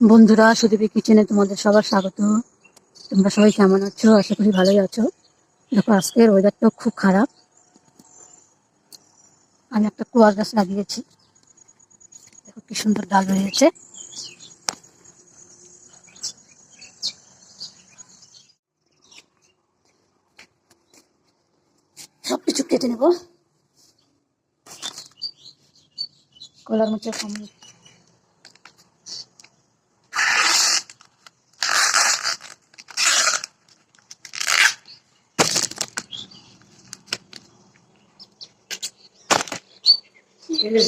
বন্ধুরা, সুদীপী কিচেনে তোমাদের সবার স্বাগত। তোমরা সবাই কেমন আছো? আশা করি ভালোই আছো। দেখো, আজকের ওয়েদারটাও খুব খারাপ। আমি একটা কুয়ার গাছ লাগিয়েছি। দেখো কি সুন্দর ডাল হয়েছে। সবকিছু কেটে নেব। কলার মোচা কমই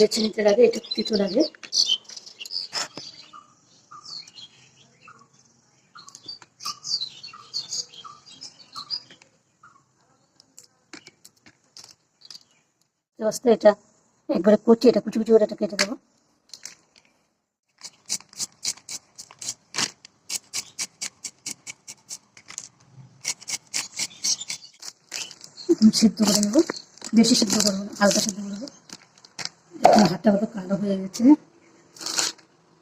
বেছে নিতে লাগে, এটা তিতো লাগে। এটা একবারে কুচি, এটা কুচি কুচি করে এটা কেটে দেবো। সিদ্ধ করে নেবো, বেশি সিদ্ধ করবো না, হালকা সিদ্ধ করবো। হাতটা কত কালো হয়ে গেছে।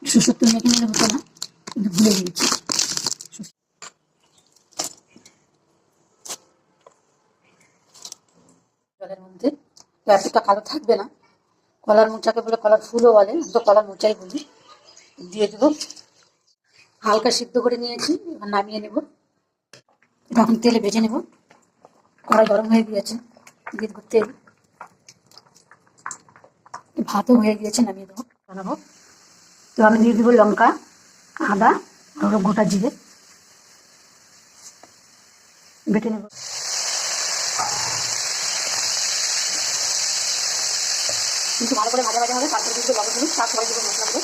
সুসত্তর মেখে নিলে হতো না, কিন্তু ভুলে গিয়েছি। জলের মধ্যে এতটা কালো থাকবে না। কলার মোচাকে বলে কলার ফুলও বলে, তো কলার মোচাই বলি। দিয়ে দেবো। হালকা সিদ্ধ করে নিয়েছি, এবার নামিয়ে নেব। এখন তেলে ভেজে নেব। কড়াই গরম হয়ে গিয়েছে, দিয়ে দেবো তেল। ভাতও হয়ে গিয়েছে, নামিয়ে দেবো, বানাবো। তো আমি দিয়ে দেবো লঙ্কা, আদা আর গোটা জিরে বেটে নেব। কিন্তু ভালো করে ভাজা ভাজা হবে, তারপরে কিন্তু লবণ দেবো, তারপরে দেবো মশলা দেবো।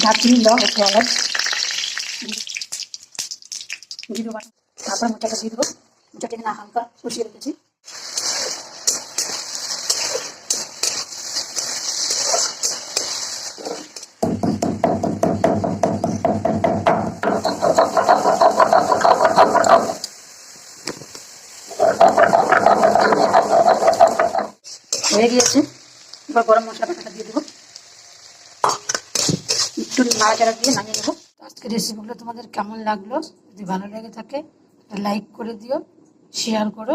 দারচিনি, লং, একটু এলাচ দিয়ে দেবো। তারপরে মোচাটা দিয়ে দেবো। মোচাটাকে না হালকা কষিয়ে রেখেছি। হয়ে গিয়েছে, এবার গরম মশলা বাটাটা দিয়ে দেবো। একটু নাড়াচাড়া দিয়ে নামিয়ে নেবো। আজকের রেসিপিগুলো তোমাদের কেমন লাগলো? যদি ভালো লেগে থাকে লাইক করে দিও, শেয়ার করো।